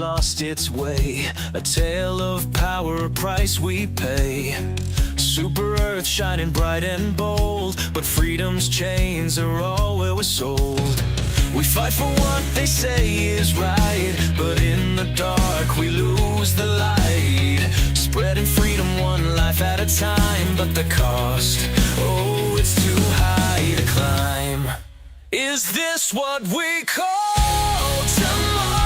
lost its way. A tale of power, a price we pay. Super Earth shining bright and bold, but freedom's chains are all where we're sold. We fight for what they say is right, but in the dark we lose the light. Spreading freedom one life at a time, but the cost, oh, it's too high to climb. Is this what we call democracy?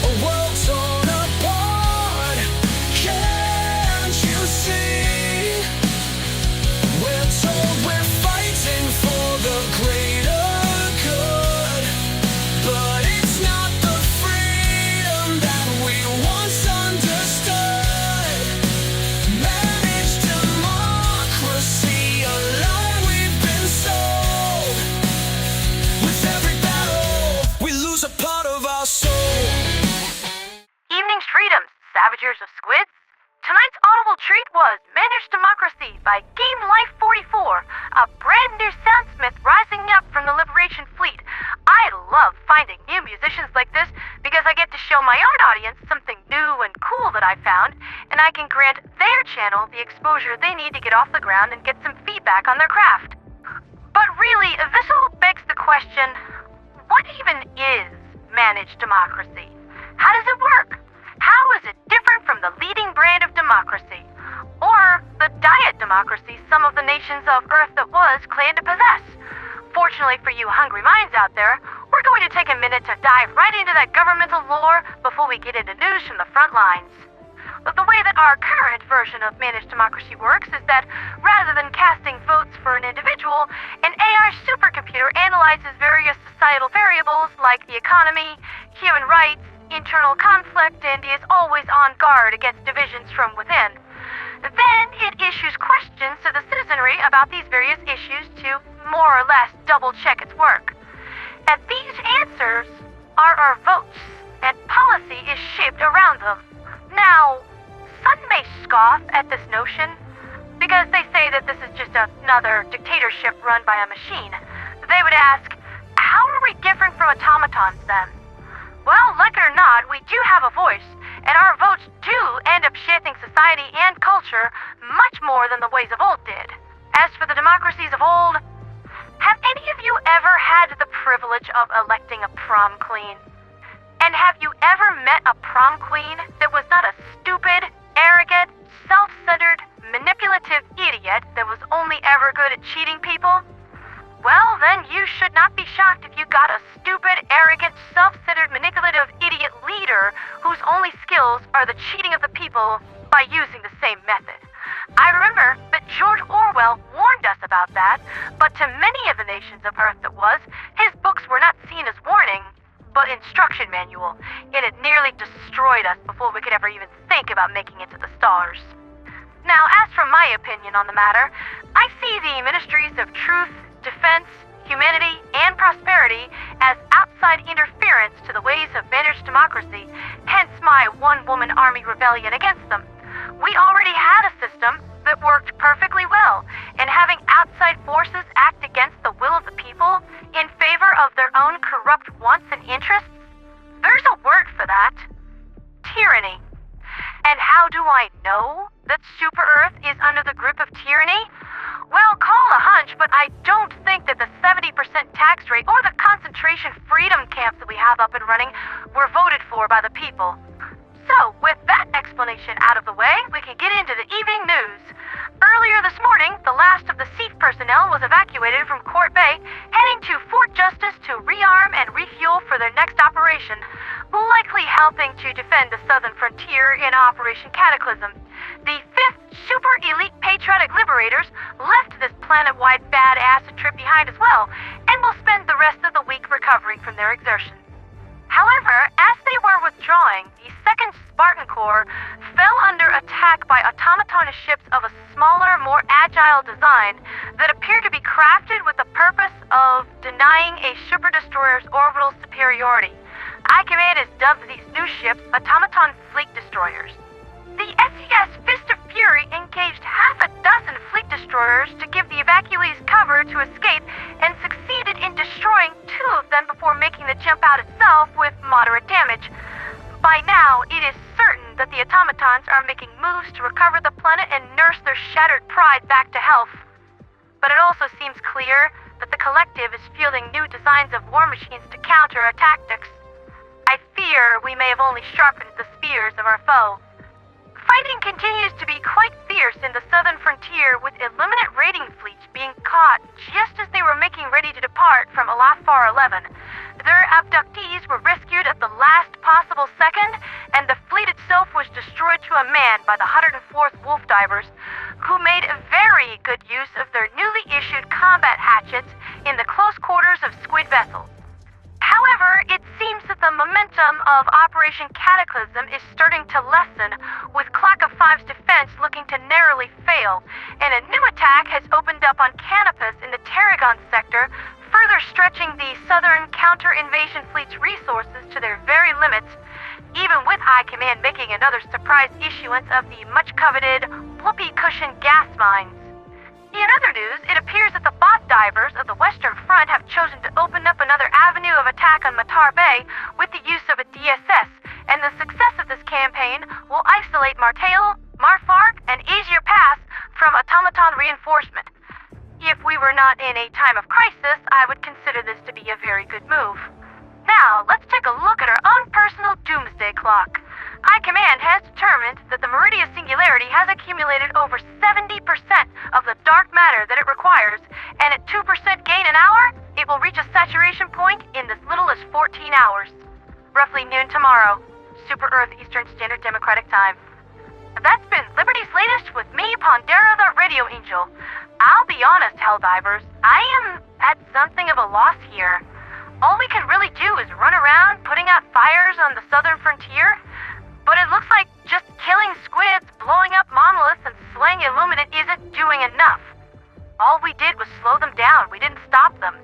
A world torn apart, can't you see? We're told we're fighting for the greater good, but it's not the freedom that we once understood. Managed democracy, a lie we've been sold. With every battle, we lose a part of our soul. Evening's freedoms, Savagers of Squids. Tonight's audible treat was Managed Democracy by Game Life 44, a brand new soundsmith rising up from the Liberation fleet. I love finding new musicians like this because I get to show my art audience something new and cool that I found, and I can grant their channel the exposure they need to get off the ground and get some feedback on their craft. But really, this all begs the question, what even is Managed Democracy? How does it work? How is it different from the leading brand of democracy? Or the diet democracy some of the nations of Earth that was claim to possess? Fortunately for you hungry minds out there, we're going to take a minute to dive right into that governmental lore before we get into news from the front lines. The way that our current version of Managed Democracy works is that rather than casting votes for an individual, an AI supercomputer analyzes various societal variables like the economy, human rights, internal conflict, and is always on guard against divisions from within. Then it issues questions to the citizenry about these various issues to more or less double-check its work. And these answers are our votes, and policy is shaped around them. Now, some may scoff at this notion, because they say that this is just another dictatorship run by a machine. They would ask, how are we different from automatons then? Well, like it or not, we do have a voice, and our votes do end up shaping society and culture much more than the ways of old did. As for the democracies of old, have any of you ever had the privilege of electing a prom queen? And have you ever met a prom queen that was not a stupid, arrogant, self-centered, manipulative idiot that was only ever good at cheating people? Well, then you should not be shocked if you got a stupid, arrogant, self-centered, manipulative idiot leader whose only skills are the cheating of the people by using the same method. I remember that George Orwell warned us about that, but to many of the nations of Earth that was, his books were not seen as warning, but instruction manual, and it nearly destroyed us before we could ever even think about making it to the stars. Now, as for my opinion on the matter, I see the ministries of truth, defense, humanity, and prosperity as outside interference to the ways of managed democracy, hence my one-woman army rebellion against them. We already had a system that worked perfectly well, and having outside forces act against the will of the people in favor of their own corrupt wants and interests, there's a word for that. Tyranny. And how do I know that Super Earth is under the grip of tyranny? Well, call a hunch, but I don't think that the 70% tax rate or the concentration freedom camps that we have up and running were voted for by the people. So, with that explanation out of the way, we can get into the evening news. Earlier this morning, the last of the SEAF personnel was evacuated from Chort Bay, heading to Fort Justice to rearm and refuel for their next operation, likely helping to defend the southern frontier in Operation Cataclysm. The 5th Super Elite Patriotic Liberators left this planet-wide badass trip behind as well, and will spend the rest of the week recovering from their exertions. However, as they were withdrawing, the 2nd Spartan Corps fell under attack by automaton ships of a smaller, more agile design that appeared to be crafted with the purpose of denying a super destroyer's orbital superiority. I Command has dubbed these new ships automaton fleet destroyers. The SES Fist of fury, engaged half a dozen fleet destroyers to give the evacuees cover to escape, and succeeded in destroying 2 of them before making the jump out itself with moderate damage. By now, it is certain that the automatons are making moves to recover the planet and nurse their shattered pride back to health. But it also seems clear that the collective is fielding new designs of war machines to counter our tactics. I fear we may have only sharpened the spears of our foe. Fighting continues to be quite fierce in the southern frontier, with Illuminate raiding fleets being caught just as they were making ready to depart from Alafar 11. Their abductees were rescued at the last possible second, and the fleet itself was destroyed to a man by the 104th Wolf Divers, who made very good use of their newly issued combat hatchets in the close quarters of squid vessels. However, it seems that the momentum of Operation Cataclysm is starting to lessen, with Klaka 5's defense looking to narrowly fail, and a new attack has opened up on Canopus in the Tarragon sector, further stretching the southern counter-invasion fleet's resources to their very limits, even with High Command making another surprise issuance of the much-coveted Whoopee Cushion gas mines. In other news, it appears that the bot divers of the Western Front have chosen to open up another avenue of attack on Matar Bay with the use of a DSS, and the success of this campaign will isolate Martale, Marfark, and Aesir Pass from automaton reinforcement. If we were not in a time of crisis, I would consider this to be a very good move. Now, let's take a look at our own personal doomsday clock. High Command has determined that the Meridian Singularity has accumulated over 70% of the dark matter that it requires, and at 2% gain an hour, it will reach a saturation point in as little as 14 hours. Roughly noon tomorrow, Super Earth Eastern Standard Democratic Time. That's been Liberty's latest with me, Pondera the Radio Angel. I'll be honest, Helldivers, I am at something of a loss here. All we can really do is run around putting out fires on the southern frontier, but it looks like just killing squids, blowing up monoliths, and slaying Illuminate isn't doing enough. All we did was slow them down, we didn't stop them.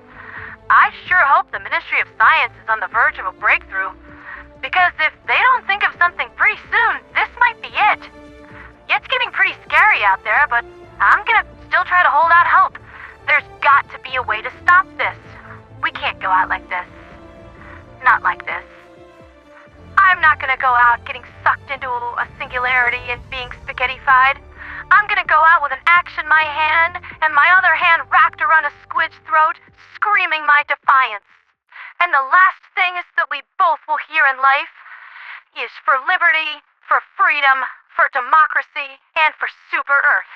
I sure hope the Ministry of Science is on the verge of a breakthrough, because if they don't think of something pretty soon, this might be it. It's getting pretty scary out there, but I'm gonna still try to hold out hope. There's got to be a way to stop this. We can't go out like this. Not like this. I'm not gonna go out getting sucked into a singularity and being spaghettified. I'm gonna go out with an axe in my hand and my other hand wrapped around a squid's throat, screaming my defiance. And the last thing is that we both will hear in life is for liberty, for freedom, for democracy, and for Super Earth.